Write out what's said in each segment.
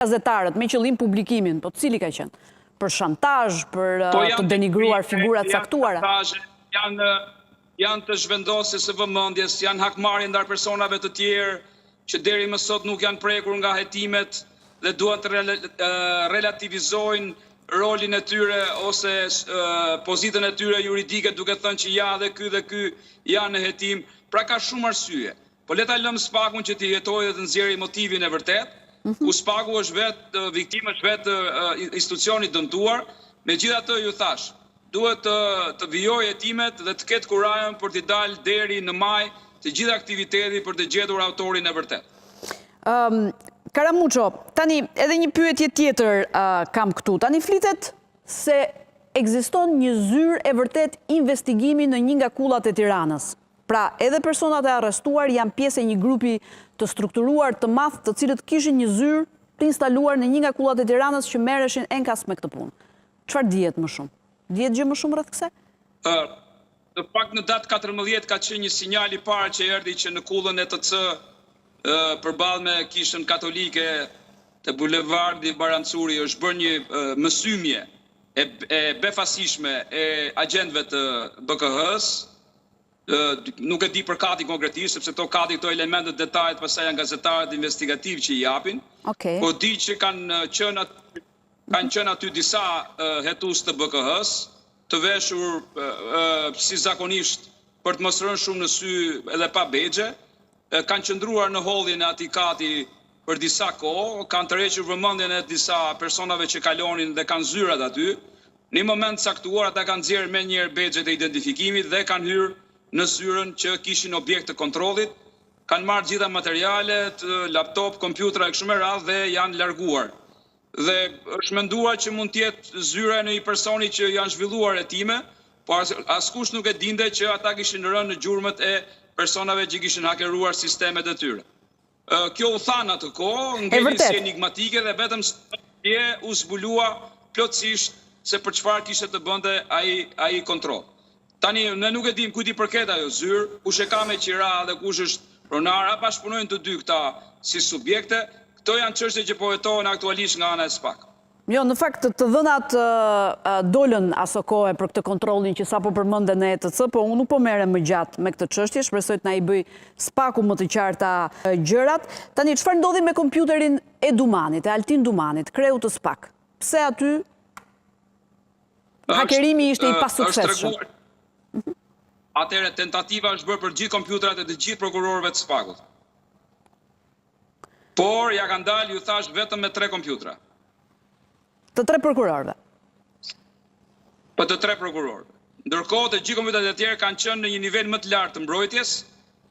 gazetarët me qëllim publikimin, po cili ka qenë? Për shantazh, për të denigruar figurat caktuara? Janë të zhvendosjes së vëmendjes, janë hakmarrje ndar personave të tjerë që deri më sot nuk janë prekur nga hetimet dhe duan të relativizojnë rolin e tyre ose pozitën e tyre juridike duke thënë që ja dhe ky janë në hetim. Pra ka shumë arsye. Po le ta lëmë Spakun që të jetojë dhe të nxjerrë motivin e vërtet, ku Spaku është vetë viktimë, është vetë institucioni dëmtuar. Megjithatë ju thash, duhet të vijojë hetimet dhe të ketë kurajën për të dalë deri në maj të gjitha aktiviteti për të gjetur autorin e vërtet. Karamuço, tani edhe një pyetje tjetër kam këtu. Tani flitet se ekziston një zyrë e vërtet investigimi në një nga kullat e Tiranës. Pra, edhe personat e arrestuar janë pjesë e një grupi të strukturuar të madh, të cilët kishin një zyrë të instaluar në një nga kullat e Tiranës që merreshin enkas me këtë punë. Çfarë dihet më shumë? Dihet gjë më shumë rreth kësaj? Në fakt në datë 14 ka qenë një sinjal i parë që erdhi që në kullën e TC përballë me kishën katolike të bulevardi Barancuri është bërë një mësymje e befasishme e agjentëve të BKH-s. Nuk e di për kati konkretisht, sepse këto elementet detajet pastaj janë gazetarët investigativ që i japin. Po di që kanë qenë aty disa hetues të BKH-s, të veshur si zakonisht për të mos rënë shumë në sy edhe pa begje, kanë qëndruar në hollin e atij kati për disa kohë, kanë tërhequr vëmendjen e disa personave që kalonin dhe kanë zyrat aty. Në një moment caktuar ata kanë nxjerrë me njëherë begjet e identifikimit dhe kanë hyrë në zyrën që kishin objekt të kontrollit, kanë marrë gjitha materialet, laptop, kompjutra e kështu me radhë dhe janë larguar. Dhe është menduar që mund të jetë zyra e një personi që janë zhvilluar hetime, por askush nuk e dinte që ata kishin rënë në gjurmët e personave që kishin hakeruar sistemet e tyre. Kjo u than atë kohë, ngeli si enigmatike dhe vetëm së u zbulua plotësisht se për çfarë kishte të bënte ai kontroll. Tani, ne nuk e dim kujt i përket ajo zyrë, kush e ka me qira dhe kush është pronar, apo bashkëpunojnë të dy këta si subjekte. Këto janë çështje që po hetohen aktualisht nga ana e SPAK. Jo, në fakt të dhënat dolën aso kohë për këtë kontrollin që sapo përmendën në ETC, po unë nuk po merrem më gjatë me këtë çështje, shpresoj të na i bëj SPAK-u më të qarta gjërat. Tani çfarë ndodhi me kompjuterin e Dumanit, e Altin Dumanit, kreu të SPAK? Pse aty hakerimi ishte i pasuksesshëm? Atëherë tentativa është bërë për gjithë kompjuterat e të gjithë prokurorëve të SPAK-ut. Por ja kanë dalë, ju thash, vetëm me 3 kompjutra. Të 3 prokurorëve? Po të 3 prokurorëve. Ndërkohë të gjithë kompjuterat e tjerë kanë qenë në një nivel më të lartë të mbrojtjes,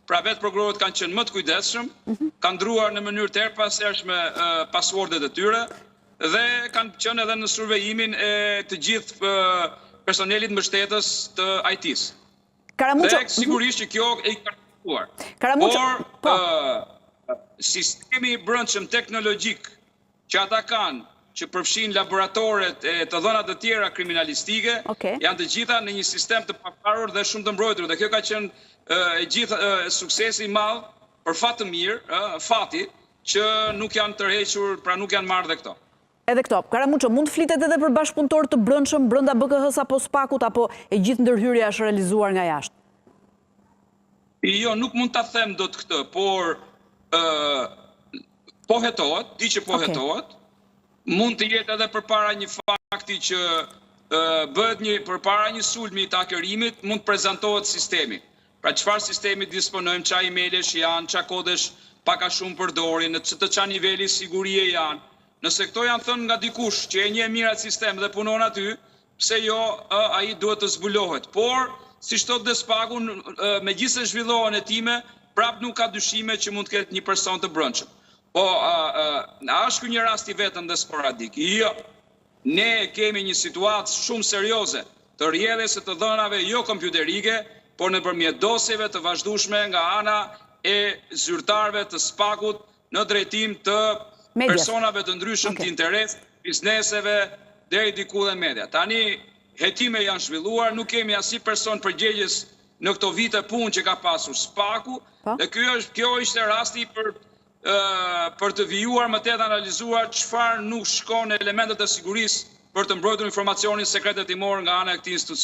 pra vetë prokurorët kanë qenë më të kujdesshëm, kanë ndruar në mënyrë të erpashershme pasuardet e tyre dhe kanë qenë edhe në survejimin e të gjithë personelit mbështetës të IT-s. Dhe sigurisht që kjo e ka kuptuar. Por sistemi i brendshëm teknologjik që ata kanë, që përfshin laboratoret e të dhënat të tjera kriminalistike, janë të gjitha në një sistem të pavarur dhe shumë të mbrojtur. Dhe kjo ka qenë e gjithë suksesi i madh për fat të mirë, fati që nuk janë tërhequr, pra nuk janë marrë dhe këto. Edhe këto, Karamuço, mund të flitet edhe për bashkëpunëtor të brendshëm brenda BKH-s apo SPAK-ut, apo e gjithë ndërhyrja është realizuar nga jashtë? Jo, nuk mund ta them dot këtë, por po hetohet, di që po hetohet. Mund të jetë edhe përpara një fakti që bëhet përpara një sulmi të hakerimit, mund të prezantohet sistemi. Pra çfarë sistemi disponojmë, çfarë emailësh janë, çfarë kodesh pak a shumë përdorin, në çfarë niveli sigurie janë. Nëse këto janë thënë nga dikush që e njeh mirë atë sistem dhe punon aty, pse jo ai duhet të zbulohet. Por, siç thotë dhe SPAK-u, megjithëse zhvillohen hetime, prap nuk ka dyshime që mund të ketë një person të brendshëm. Po, a është ky një rast i vetëm dhe sporadik? Jo. Ne kemi një situatë shumë serioze të rrjedhjes së të dhënave jo kompjuterike, por nëpërmjet dosjeve të vazhdueshme nga ana e zyrtarëve të SPAK-ut në drejtim të personave të ndryshëm të interes, bizneseve, deri diku dhe media. Tani, hetime janë zhvilluar, nuk kemi asnjë person përgjegjës në këto vite punë që ka pasur SPAK-u, dhe kjo ishte rasti për për të vijuar më tetë analizuar çfarë nuk shkon në elementet e sigurisë për të mbrojtur informacionin sekret hetimor nga ana e këtij institucioni.